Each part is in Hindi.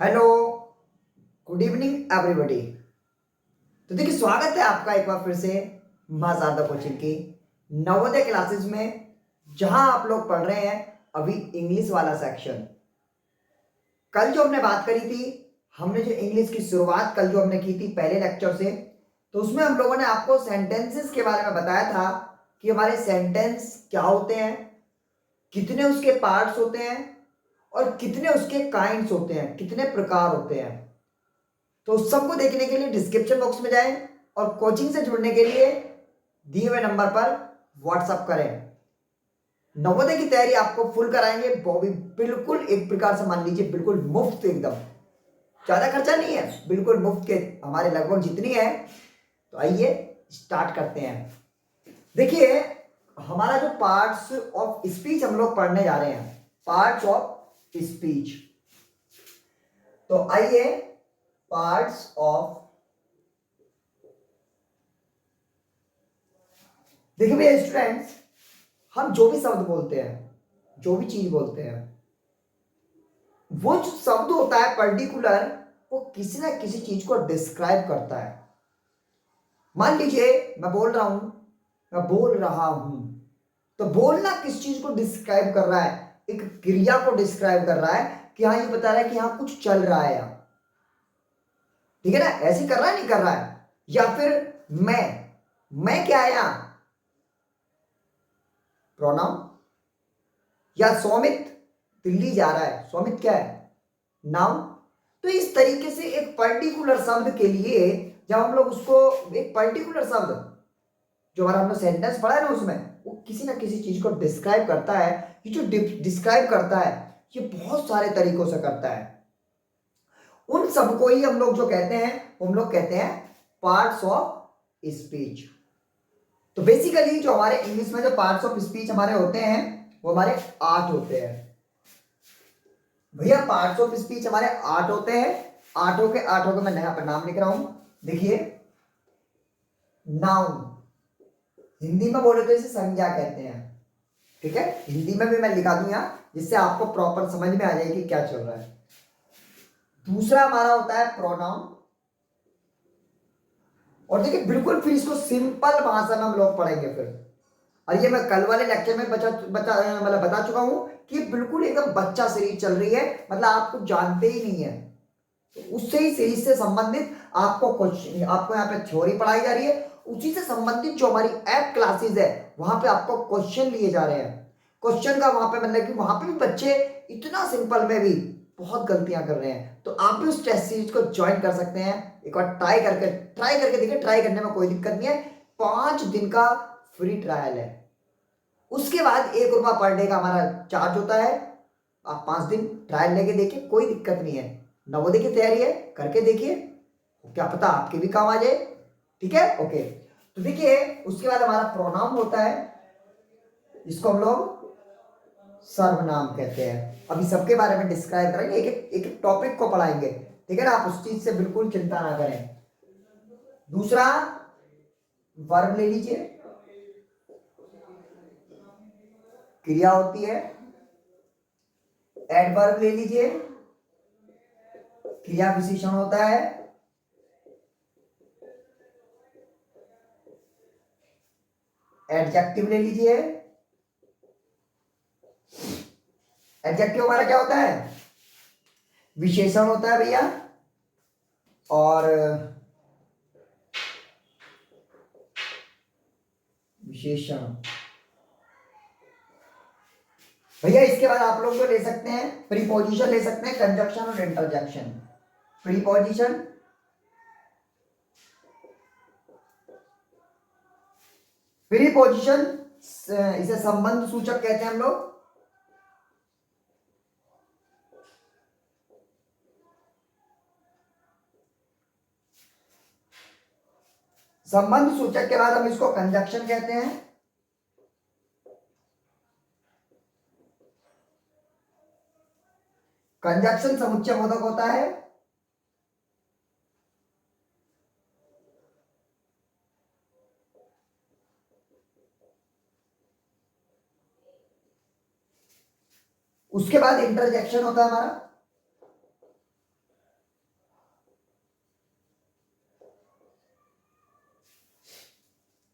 Hello, good evening everybody. तो देखिए, स्वागत है आपका एक बार फिर से मां शारदा कोचिंग की नवोदय क्लासेस में, जहां आप लोग पढ़ रहे हैं अभी इंग्लिश वाला सेक्शन। कल जो हमने बात करी थी, हमने जो इंग्लिश की शुरुआत कल जो हमने की थी पहले लेक्चर से, तो उसमें हम लोगों ने आपको सेंटेंसेस के बारे में बताया था कि हमारे सेंटेंस क्या होते हैं, कितने उसके पार्ट्स होते हैं और कितने उसके काइंड्स होते हैं, कितने प्रकार होते हैं। तो उस सबको देखने के लिए डिस्क्रिप्शन बॉक्स में जाएं और कोचिंग से जुड़ने के लिए दिए हुए नंबर पर व्हाट्सअप करें। नवोदय की तैयारी आपको फुल कराएंगे, वो भी बिल्कुल एक प्रकार से मान लीजिए बिल्कुल मुफ्त, एकदम ज्यादा खर्चा नहीं है, बिल्कुल मुफ्त के हमारे लगभग जितनी है। तो आइए स्टार्ट करते हैं। देखिए, हमारा जो पार्ट्स ऑफ स्पीच हम लोग पढ़ने जा रहे हैं, पार्ट्स ऑफ स्पीच। तो आइए, पार्ट्स ऑफ, देखिए भैया स्टूडेंट्स, हम जो भी शब्द बोलते हैं, जो भी चीज बोलते हैं, वो जो शब्द होता है पर्टिकुलर, वो किसी ना किसी चीज को डिस्क्राइब करता है। मान लीजिए मैं बोल रहा हूं, मैं बोल रहा हूं, तो बोलना किस चीज को डिस्क्राइब कर रहा है? एक क्रिया को डिस्क्राइब कर रहा है कि हाँ, ये बता रहा है कि हाँ कुछ चल रहा है यहाँ। ठीक है ना? ऐसे कर रहा है, नहीं कर रहा है? या फिर मैं क्या है यहाँ? प्रोनाउन। या सौमित दिल्ली जा रहा है, सौमित क्या है? नाउन। तो इस तरीके से एक पर्टिकुलर शब्द के लिए जब हम लोग उसको, एक पर्टिकुलर शब्द जो हमारा हमने सेंटेंस पढ़ा है ना, उसमें वो किसी ना किसी चीज को डिस्क्राइब करता है। ये जो डिस्क्राइब करता है, ये बहुत सारे तरीकों से करता है। उन सबको ही हम लोग जो कहते हैं, हम लोग कहते हैं पार्ट्स ऑफ स्पीच। तो बेसिकली जो हमारे इंग्लिश में जो पार्ट्स ऑफ स्पीच हमारे होते हैं, वो हमारे 8 होते हैं। भैया पार्ट्स ऑफ स्पीच हमारे 8 होते हैं। आठों के मैं यहाँ पर नाम लिख रहा हूं। देखिए, नाउन, हिंदी में बोले तो इसे संज्ञा कहते हैं। ठीक है, हिंदी में भी मैं लिखा दूं यहाँ, जिससे आपको प्रॉपर समझ में आ जाएगी क्या चल रहा है। दूसरा हमारा होता है प्रोनाउन। और देखिए बिल्कुल फिर इसको सिंपल भाषा में हम लोग पढ़ेंगे फिर। और ये मैं कल वाले लेक्चर में मतलब बता चुका हूं कि बिल्कुल एकदम बच्चा सीरीज चल रही है, मतलब आप कुछ जानते ही नहीं है। तो उससे ही सीरीज से संबंधित आपको क्वेश्चन, आपको यहाँ पे थ्योरी पढ़ाई जा रही है, उसी से संबंधित जो हमारी ऐप क्लासेस है, वहां पे आपको क्वेश्चन लिए जा रहे हैं। क्वेश्चन का वहां पे मतलब कि वहां पे भी बच्चे इतना सिंपल में भी बहुत गलतियां कर रहे हैं। तो आप भी उस टेस्ट सीरीज को ज्वाइन कर सकते हैं। एक बार ट्राई करके देखिए, ट्राई करने में कोई दिक्कत नहीं है। 5 दिन का फ्री ट्रायल है। उसके बाद 1 रुपया पर डे का हमारा चार्ज होता है। आप 5 दिन ट्रायल लेके देखिए, कोई दिक्कत नहीं है। नवोदय की तैयारी है, करके देखिए, क्या पता आपके भी काम आ जाए। ठीक है, ओके। तो देखिए, उसके बाद हमारा प्रोनाउन होता है, जिसको हम लोग सर्वनाम कहते हैं। अभी सबके बारे में डिस्क्राइब करेंगे, एक टॉपिक को पढ़ाएंगे। ठीक है ना? आप उस चीज से बिल्कुल चिंता ना करें। दूसरा, वर्ब ले लीजिए, क्रिया होती है। एडवर्ब ले लीजिए, क्रिया विशेषण होता है। एडजेक्टिव ले लीजिए। एडजेक्टिव हमारा क्या होता है? विशेषण होता है भैया। और विशेषण भैया, इसके बाद आप लोग तो ले सकते हैं, प्रीपोजिशन ले सकते हैं, कंजक्शन और इंटरजेक्शन। प्रीपोजिशन, प्रीपोजिशन इसे संबंध सूचक कहते हैं हम लोग। संबंध सूचक के बाद हम इसको कंजक्शन कहते हैं। कंजक्शन समुच्चय बोधक होता है। उसके बाद इंटरजेक्शन होता है हमारा।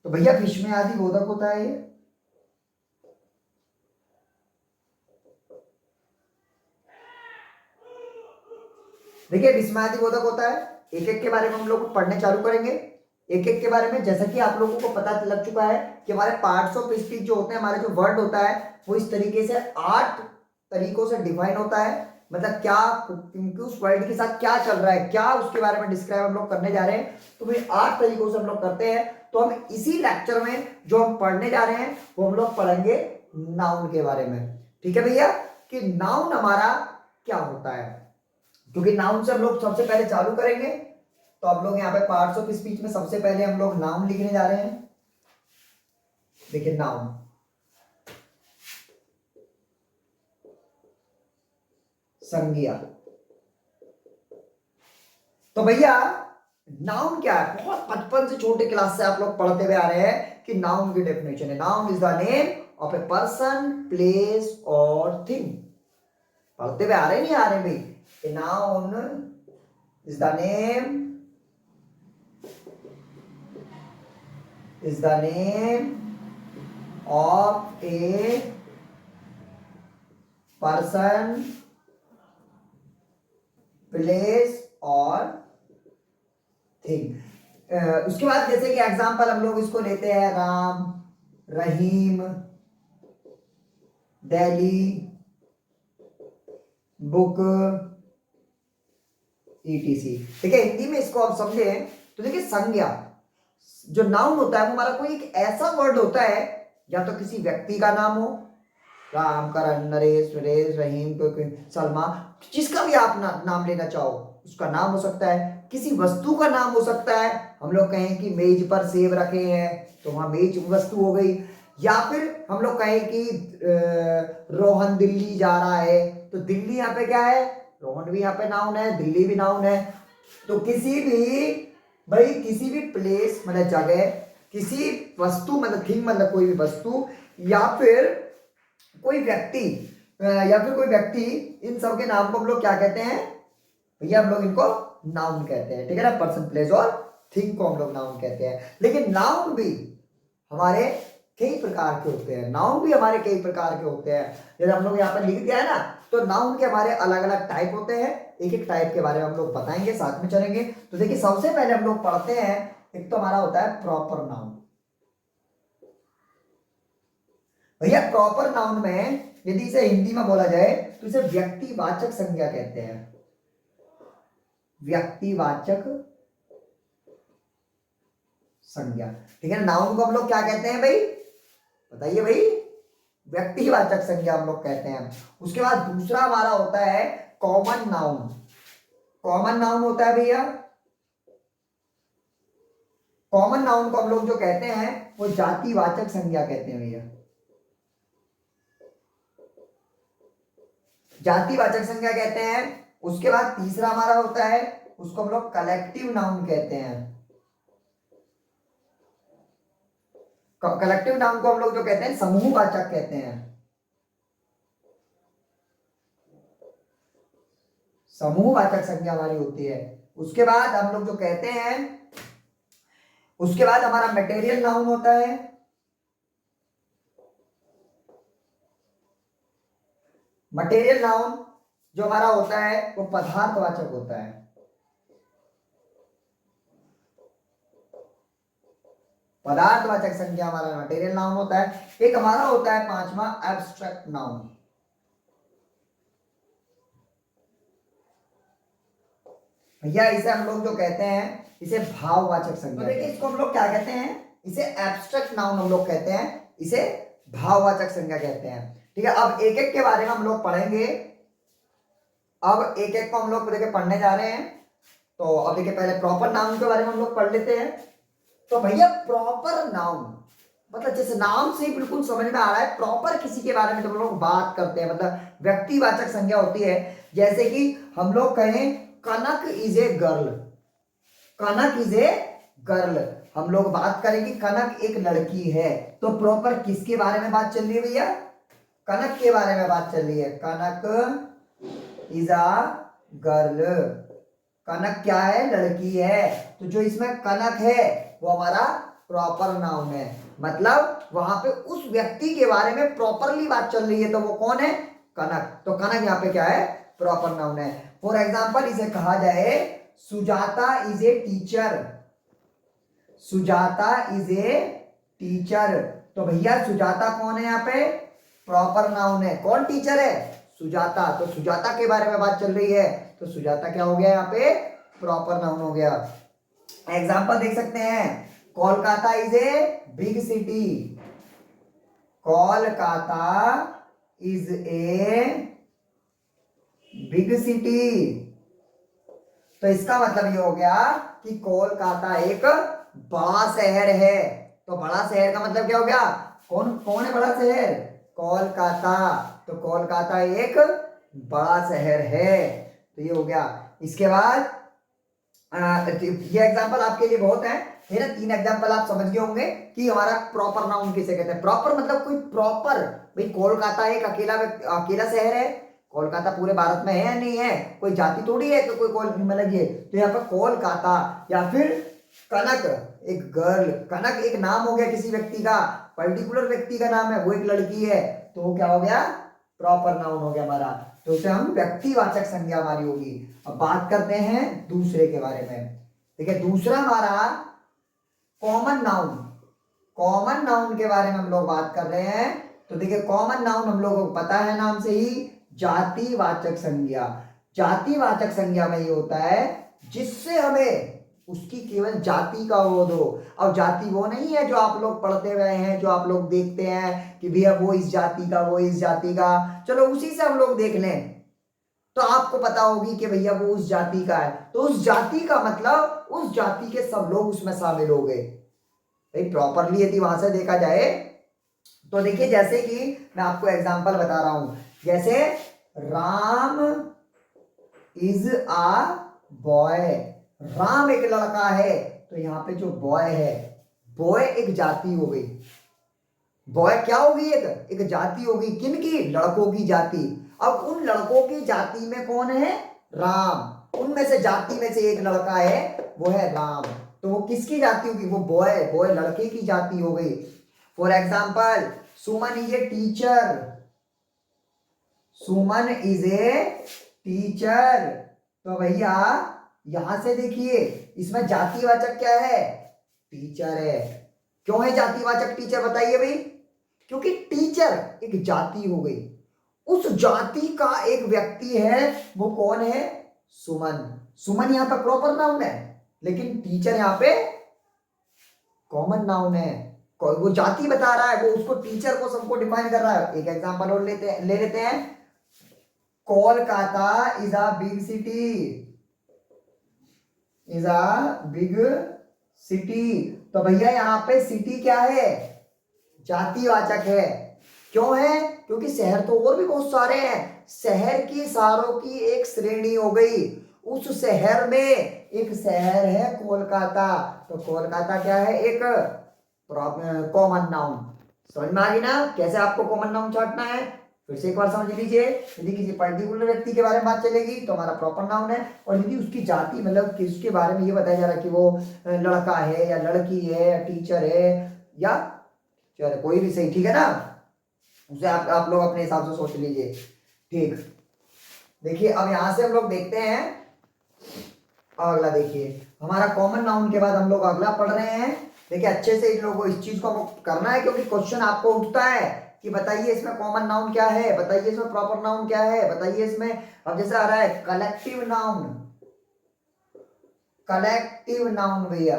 तो भैया विस्मयादि बोधक होता है ये। देखिए विस्मयादि बोधक होता है। एक एक के बारे में हम लोग पढ़ने चालू करेंगे, एक एक के बारे में। जैसा कि आप लोगों को पता लग चुका है कि हमारे पार्ट्स ऑफ स्पीच जो होते हैं, हमारे जो वर्ड होता है वो इस तरीके से 8 तरीकों से डिफाइन होता है। मतलब क्या उस वर्ड के साथ क्या चल रहा है, क्या उसके बारे में डिस्क्राइब हम लोग करने जा रहे हैं, तो भाई 8 तरीकों से हम लोग करते हैं। तो हम इसी लेक्चर में जो हम पढ़ने जा रहे हैं वो हम लोग पढ़ेंगे नाउन के बारे में। ठीक है भैया, कि नाउन हमारा क्या होता है, क्योंकि नाउन से हम लोग सबसे पहले चालू करेंगे। तो आप लोग यहाँ पे पार्ट्स ऑफ स्पीच में सबसे पहले हम लोग नाउन लिखने जा रहे हैं। देखिए नाउन, संज्ञा। तो भैया नाउन क्या है, बहुत बचपन से छोटे क्लास से आप लोग पढ़ते हुए आ रहे हैं कि नाउन की डेफिनेशन है, noun is the name of a person, place और थिंग। पढ़ते हुए आ रहे नहीं आ रहे भाई? A noun is the name, is the name of a person, place और थिंग। उसके बाद जैसे कि एग्जांपल हम लोग इसको लेते हैं, राम, रहीम, दिल्ली, बुक, ईटीसी। ठीक है, हिंदी में इसको आप समझे तो देखिए संज्ञा जो नाउन होता है वो हमारा कोई एक ऐसा वर्ड होता है, या तो किसी व्यक्ति का नाम हो, राम, करण, नरेश, सुरेश, रहीम, कोई सलमा, जिसका भी आप नाम लेना चाहो उसका नाम हो सकता है। किसी वस्तु का नाम हो सकता है, हम लोग कहें कि मेज पर सेब रखे हैं तो वहां मेज वस्तु हो गई। या फिर हम लोग कहें कि रोहन दिल्ली जा रहा है तो दिल्ली यहाँ पे क्या है, रोहन भी यहाँ पे नाउन है, दिल्ली भी नाउन है। तो किसी भी भाई किसी भी प्लेस मतलब जगह, किसी वस्तु मतलब थिंग मतलब कोई भी वस्तु, या फिर कोई व्यक्ति, इन सब के नाम को हम लोग क्या कहते हैं भैया, हम लोग इनको नाउन कहते हैं। ठीक है ना, पर्सन, प्लेस और थिंग को हम लोग नाउन कहते हैं। लेकिन नाउन भी हमारे कई प्रकार के होते हैं, नाउन भी हमारे कई प्रकार के होते हैं। जैसे हम लोग यहाँ पर लिख दिया है ना, तो नाउन के हमारे अलग अलग टाइप होते हैं। एक एक टाइप के बारे में हम लोग बताएंगे, साथ में चलेंगे। तो देखिए सबसे पहले हम लोग पढ़ते हैं, एक तो हमारा होता है प्रॉपर नाउन। भैया प्रॉपर नाउन में यदि इसे हिंदी में बोला जाए तो इसे व्यक्तिवाचक संज्ञा कहते हैं। व्यक्तिवाचक संज्ञा। ठीक है, नाउन को हम लोग क्या कहते हैं भाई, बताइए भाई? व्यक्तिवाचक संज्ञा हम लोग कहते हैं। उसके बाद दूसरा हमारा होता है कॉमन नाउन। कॉमन नाउन होता है भैया, कॉमन नाउन को हम लोग जो कहते हैं वो जातिवाचक संज्ञा कहते हैं भैया, जातिवाचक संज्ञा कहते हैं। उसके बाद तीसरा हमारा होता है, उसको हम लोग कलेक्टिव नाउन कहते हैं। कलेक्टिव नाउन को हम लोग जो कहते हैं समूहवाचक कहते हैं, समूहवाचक संज्ञा हमारी होती है। उसके बाद हम लोग जो कहते हैं, उसके बाद हमारा मटेरियल नाउन होता है। मटेरियल नाउन जो हमारा होता है वो पदार्थवाचक होता है। पदार्थवाचक संज्ञा हमारा मटेरियल नाउन होता है। एक हमारा होता है पांचवा एब्स्ट्रैक्ट नाउन। भैया इसे हम लोग जो कहते हैं इसे भाववाचक संज्ञा। देखिए इसको हम लोग क्या कहते हैं, इसे एब्स्ट्रैक्ट नाउन हम लोग कहते हैं, इसे भाववाचक संज्ञा कहते हैं। ठीक है, अब एक एक के बारे में हम लोग पढ़ेंगे। अब एक एक को हम लोग देखिए पढ़ने जा रहे हैं। तो अब देखिए पहले प्रॉपर नाउन के बारे में हम लोग पढ़ लेते हैं। तो भैया प्रॉपर नाउन मतलब जैसे नाम से ही बिल्कुल समझ में आ रहा है, प्रॉपर किसी के बारे में जब हम लोग बात करते हैं मतलब व्यक्तिवाचक संज्ञा होती है। जैसे कि हम लोग कहें Kanak is a girl, Kanak is a girl, हम लोग बात करें कि कनक एक लड़की है, तो प्रॉपर किसके बारे में बात चल रही है भैया, कनक के बारे में बात चल रही है। कनक इज अ गर्ल, कनक क्या है, लड़की है। तो जो इसमें कनक है वो हमारा प्रॉपर नाउन है, मतलब वहां पे उस व्यक्ति के बारे में प्रॉपरली बात चल रही है, तो वो कौन है? कनक। तो कनक यहाँ पे क्या है? प्रॉपर नाउन है। फॉर एग्जाम्पल इसे कहा जाए Sujata is a teacher, Sujata is a teacher, तो भैया सुजाता कौन है यहाँ पे? प्रॉपर नाउन है। कौन टीचर है? सुजाता। तो सुजाता के बारे में बात चल रही है, तो सुजाता क्या हो गया यहाँ पे? प्रॉपर नाउन हो गया। एग्जाम्पल देख सकते हैं, Kolkata is a big city, Kolkata is a big city, तो इसका मतलब ये हो गया कि कोलकाता एक बड़ा शहर है। तो बड़ा शहर का मतलब क्या हो गया? कौन कौन है बड़ा शहर? कोलकाता। तो कोलकाता एक बड़ा शहर है, तो ये हो गया। इसके बाद ये एग्जांपल आपके लिए बहुत है, है ना? 3 एग्जांपल आप समझ गए होंगे कि हमारा प्रॉपर नाउन किसे कहते हैं। प्रॉपर मतलब कोई प्रॉपर, भाई कोलकाता एक अकेला शहर है, कोलकाता पूरे भारत में है या नहीं है? कोई जाति थोड़ी है कि कोई मतलब ये, तो यहाँ पर कोलकाता। या फिर कनक एक गर्ल, कनक एक नाम हो गया किसी व्यक्ति का, पर्टिकुलर व्यक्ति का नाम है, वो एक लड़की है, तो वो क्या हो गया? प्रॉपर नाउन हो गया हमारा। तो उसे हम व्यक्तिवाचक संज्ञा हमारी होगी। अब बात करते हैं दूसरे के बारे में। देखिए दूसरा हमारा कॉमन नाउन, कॉमन नाउन के बारे में हम लोग बात कर रहे हैं। तो देखिए कॉमन नाउन हम लोगों को पता है नाम से ही, जातिवाचक संज्ञा। जातिवाचक संज्ञा में ये होता है जिससे हमें उसकी केवल जाति का बोध हो। अब जाति वो नहीं है जो आप लोग पढ़ते हुए हैं, जो आप लोग देखते हैं कि भैया वो इस जाति का, वो इस जाति का, चलो उसी से हम लोग देख लें, तो आपको पता होगी कि भैया वो उस जाति का है, तो उस जाति का मतलब उस जाति के सब लोग उसमें शामिल हो गए। भाई प्रॉपरली यदि वहां से देखा जाए तो देखिए, जैसे कि मैं आपको एग्जांपल बता रहा हूं, जैसे Ram is uh boy, Ram एक लड़का है, तो यहाँ पे जो बॉय है, बॉय एक जाति हो गई, बॉय क्या होगी? एक जाति होगी। किन की? लड़कों की जाति। अब उन लड़कों की जाति में कौन है? राम। उनमें से जाति में से एक लड़का है, वो है राम, तो वो किसकी जाति होगी? वो बॉय, बॉय लड़के की जाति हो गई। For example Suman is a teacher, Suman is a teacher, तो भैया यहां से देखिए इसमें जातिवाचक क्या है? टीचर है। क्यों है जातिवाचक टीचर? बताइए भाई। क्योंकि टीचर एक जाति हो गई, उस जाति का एक व्यक्ति है, वो कौन है? सुमन। सुमन यहां पर प्रॉपर नाउन है, लेकिन टीचर यहां पे कॉमन नाउन है। वो जाति बता रहा है, वो उसको टीचर को सबको डिफाइन कर रहा है। एक एग्जांपल और ले लेते हैं, Kolkata is a big city, is a big city, तो भैया यहाँ पे सिटी क्या है? जातिवाचक है। क्यों है? क्योंकि शहर तो और भी बहुत सारे हैं, शहर की सारों की एक श्रेणी हो गई, उस शहर में एक शहर है कोलकाता, तो कोलकाता क्या है? एक कॉमन नाउन। समझ में आ गई ना कैसे आपको कॉमन नाउन छांटना है? फिर से एक बार समझ लीजिए, यदि किसी पर्टिकुलर व्यक्ति के बारे में बात चलेगी तो हमारा प्रॉपर नाउन है, और यदि उसकी जाति मतलब किसके बारे में ये बताया जा रहा है कि वो लड़का है या लड़की है या टीचर है या चलो कोई भी सही, ठीक है ना? उसे आप लोग अपने हिसाब से सोच लीजिए। ठीक, देखिए अब यहां से हम लोग देखते हैं अगला। देखिए हमारा कॉमन नाउन के बाद हम लोग अगला पढ़ रहे हैं। देखिए अच्छे से इन लोगों को इस चीज को करना है, क्योंकि क्वेश्चन आपको उठता है कि बताइए इसमें कॉमन नाउन क्या है, बताइए इसमें प्रॉपर नाउन क्या है, बताइए इसमें, अब जैसे आ रहा है कलेक्टिव नाउन, कलेक्टिव नाउन भैया,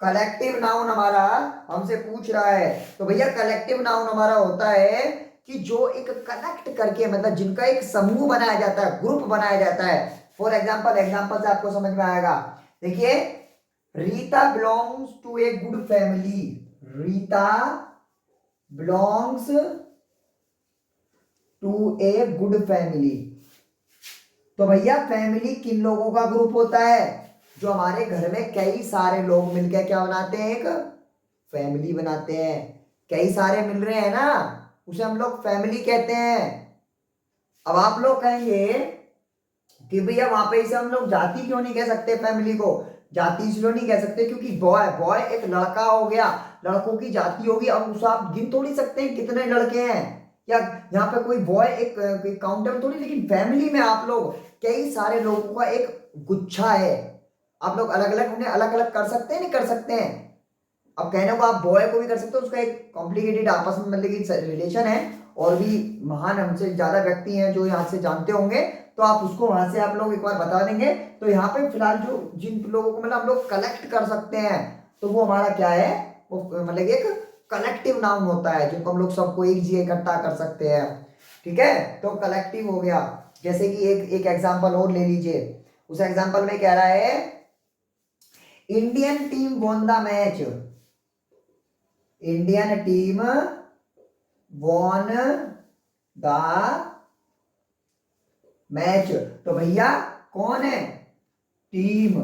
कलेक्टिव नाउन हमारा हमसे पूछ रहा है, तो भैया कलेक्टिव नाउन हमारा होता है कि जो एक कनेक्ट करके, मतलब जिनका एक समूह बनाया जाता है, ग्रुप बनाया जाता है। फॉर एग्जाम्पल, एग्जाम्पल से आपको समझ में आएगा। देखिए Rita belongs to a good family, Rita belongs to a good family, तो भैया फैमिली किन लोगों का ग्रुप होता है? जो हमारे घर में कई सारे लोग मिलकर क्या बनाते हैं? एक फैमिली बनाते हैं। कई सारे मिल रहे हैं ना, उसे हम लोग फैमिली कहते हैं। अब आप लोग कहेंगे कि भैया वहां पे इसे हम लोग जाति क्यों नहीं कह सकते फैमिली को? जाति इसलिए नहीं कह सकते क्योंकि बॉय बॉय एक लड़का हो गया, लड़कों की जाति होगी। अब उसे आप गिन थोड़ी सकते हैं कितने लड़के हैं, या यहाँ पे कोई बॉय एक काउंटर थोड़ी, लेकिन फैमिली में आप लोग कई सारे लोगों का एक गुच्छा है। आप लोग अलग अलग उन्हें अलग अलग कर सकते हैं, नहीं कर सकते हैं? अब कहने को आप बॉय को भी कर सकते हो, उसका एक कॉम्प्लिकेटेड आपस में मतलब कि रिलेशन है, और भी महान हमसे ज्यादा व्यक्ति हैं जो यहाँ से जानते होंगे, तो आप उसको वहां से आप लोग एक बार बता देंगे। तो यहाँ पे फिलहाल जो जिन लोगों को मतलब हम लोग कलेक्ट कर सकते हैं, तो वो हमारा क्या है, वो मतलब एक कलेक्टिव नाउन होता है, जिनको हम लोग सबको एक जगह इकट्ठा कर सकते हैं। ठीक है, तो कलेक्टिव हो गया। जैसे कि एक एग्जाम्पल और ले लीजिए, उस एग्जाम्पल में कह रहा है Indian team won the match, Indian team won the match. तो भैया कौन है? टीम।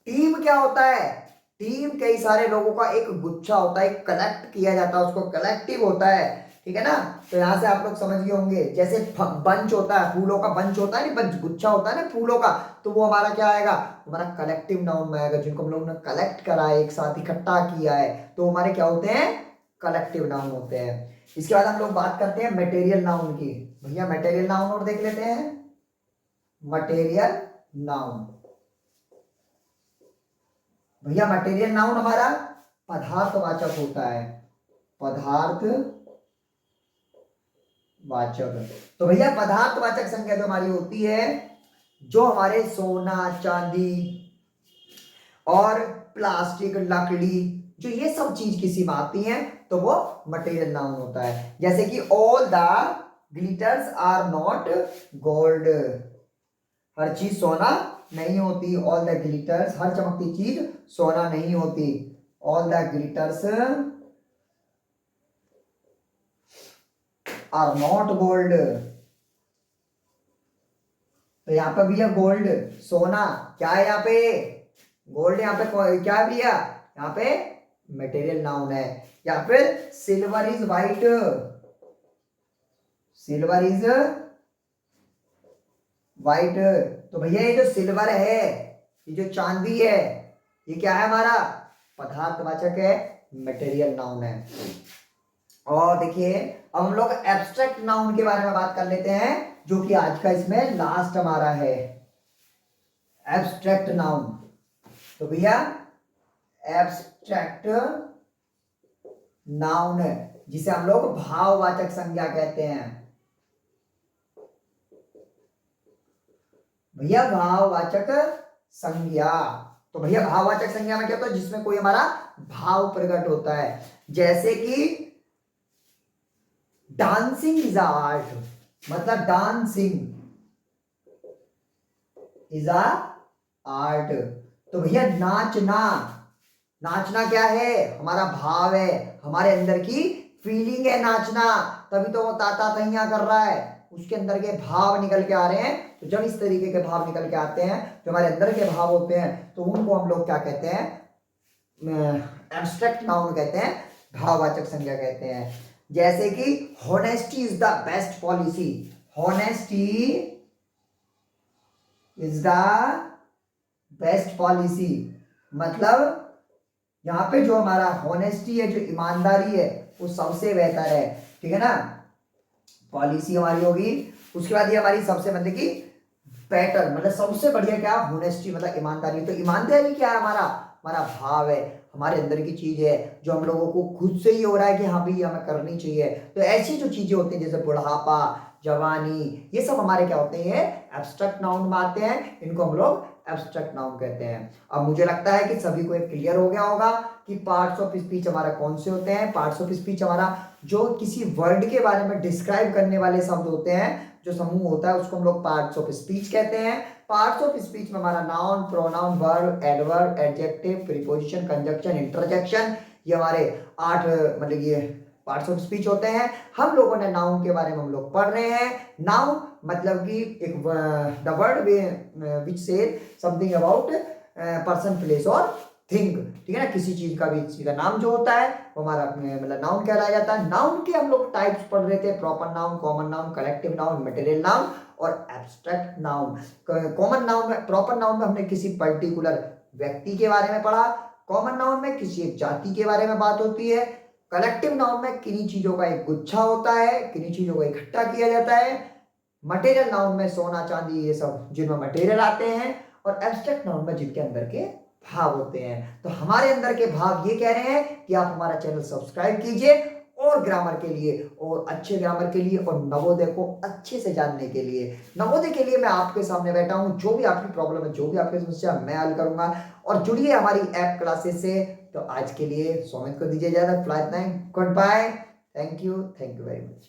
टीम क्या होता है? टीम कई सारे लोगों का एक गुच्छा होता है, कलेक्ट किया जाता है, उसको कलेक्टिव होता है। ठीक है ना? तो यहां से आप लोग समझ गए होंगे, जैसे बंच होता है, फूलों का बंच होता है, नहीं बंच गुच्छा होता है ना फूलों का, तो वो हमारा क्या आएगा, हमारा कलेक्टिव नाउन में आएगा। जिनको हम लोगों ने कलेक्ट करा है, एक साथ इकट्ठा किया है, तो हमारे क्या होते हैं, कलेक्टिव नाउन होते हैं। इसके बाद हम लोग बात करते हैं मटेरियल नाउन की। भैया मटेरियल नाउन और देख लेते हैं। मटेरियल नाउन, भैया मटेरियल नाउन हमारा पदार्थवाचक होता है, पदार्थवाचक। तो भैया पदार्थवाचक संज्ञा जो हमारी होती है, जो हमारे सोना चांदी और प्लास्टिक लकड़ी, जो ये सब चीज किसी में आती हैं, तो वो मटेरियल नाउन होता है। जैसे कि all the glitters are not gold, हर चीज सोना नहीं होती। ऑल द ग्लिटर्स, हर चमकती चीज सोना नहीं होती। All the glitters are not gold. तो यहाँ पे भैया गोल्ड सोना क्या है, यहाँ पे गोल्ड, यहाँ पे क्या है भैया, यहाँ पे मटेरियल नाउन है। या फिर silver is white, silver is white. तो भैया ये जो सिल्वर है, ये जो चांदी है, ये क्या है, हमारा पदार्थवाचक है, मटेरियल नाउन है। और देखिए अब हम लोग एब्स्ट्रैक्ट नाउन के बारे में बात कर लेते हैं, जो कि आज का इसमें लास्ट हमारा है, एब्स्ट्रैक्ट नाउन। तो भैया एब्स्ट्रैक्ट नाउन, जिसे हम लोग भाववाचक संज्ञा कहते हैं। भैया भाववाचक संज्ञा, तो भैया भाववाचक संज्ञा में क्या होता है, जिसमें कोई हमारा भाव प्रकट होता है। जैसे कि डांसिंग इज आर्ट, मतलब डांसिंग इज अ आर्ट। तो भैया नाचना, नाचना क्या है, हमारा भाव है, हमारे अंदर की फीलिंग है नाचना, तभी तो वो ताता तैया कर रहा है, उसके अंदर के भाव निकल के आ रहे हैं। तो जब इस तरीके के भाव निकल के आते हैं, जो हमारे अंदर के भाव होते हैं, तो उनको हम लोग क्या कहते हैं, एब्स्ट्रैक्ट नाउन कहते हैं, भाववाचक संज्ञा कहते हैं। जैसे कि honesty is the best policy, honesty is the best policy, मतलब यहाँ पे जो हमारा होनेस्टी है, जो ईमानदारी है, वो सबसे बेहतर है। ठीक है ना, पॉलिसी हमारी होगी। उसके बाद ये हमारी सबसे मतलब कि बेटर, मतलब सबसे बढ़िया क्या, होनेस्टी मतलब ईमानदारी। तो ईमानदारी क्या है, हमारा हमारा भाव है, हमारे अंदर की चीज है, जो हम लोगों को खुद से ही हो रहा है कि हाँ भाई हमें करनी चाहिए। तो ऐसी जो चीजें होती हैं, जैसे बुढ़ापा, जवानी, ये सब हमारे क्या होते हैं, एब्स्ट्रैक्ट नाउन में आते हैं, इनको हम लोग एब्स्ट्रैक्ट नाउन कहते हैं। अब मुझे लगता है कि सभी को एक क्लियर हो गया होगा कि पार्ट्स ऑफ स्पीच हमारा कौन से होते हैं। पार्ट्स ऑफ स्पीच हमारा जो किसी वर्ड के बारे में डिस्क्राइब करने वाले शब्द होते हैं, जो समूह होता है, उसको हम लोग पार्ट्स ऑफ स्पीच कहते हैं। पार्ट्स ऑफ स्पीच में हमारा noun, pronoun, verb, adverb, adjective, preposition, conjunction, interjection, ये हमारे 8 मतलब ये पार्ट्स ऑफ स्पीच होते हैं। हम लोगों ने नाउन के बारे में हम लोग पढ़ रहे हैं। नाउन मतलब कि एक the word which says something about person, place और थिंग। ठीक है ना, किसी चीज का भी चीज का नाम जो होता है वो हमारा मतलब नाउन कहलाया जाता है। नाउन के हम लोग टाइप्स पढ़ रहे थे, proper noun, common noun, collective noun, material noun और एब्स्ट्रैक्ट नाउन। कॉमन नाउन में, प्रॉपर नाउन में हमने किसी पर्टिकुलर व्यक्ति के बारे में पढ़ा। कॉमन नाउन में किसी एक जाति के बारे में बात होती है। कलेक्टिव नाउन में किन्हीं चीजों का एक गुच्छा होता है, किन्हीं चीजों को इकट्ठा किया जाता है। मटेरियल नाउन में सोना चांदी ये सब जिनमें मटेरियल आते हैं, और एब्स्ट्रैक्ट नाउन में जिनके अंदर के भाव होते हैं। तो हमारे अंदर के भाव ये कह रहे हैं कि आप हमारा चैनल सब्सक्राइब कीजिए, और ग्रामर के लिए, और अच्छे ग्रामर के लिए, और नवोदय को अच्छे से जानने के लिए। नवोदय के लिए मैं आपके सामने बैठा हूं, जो भी आपकी प्रॉब्लम है, जो भी आपकी समस्या, मैं हल करूंगा। और जुड़िए हमारी ऐप क्लासेस से। तो आज के लिए सौमित को दीजिए इजाजत। Flight 9 good bye. Thank you very much.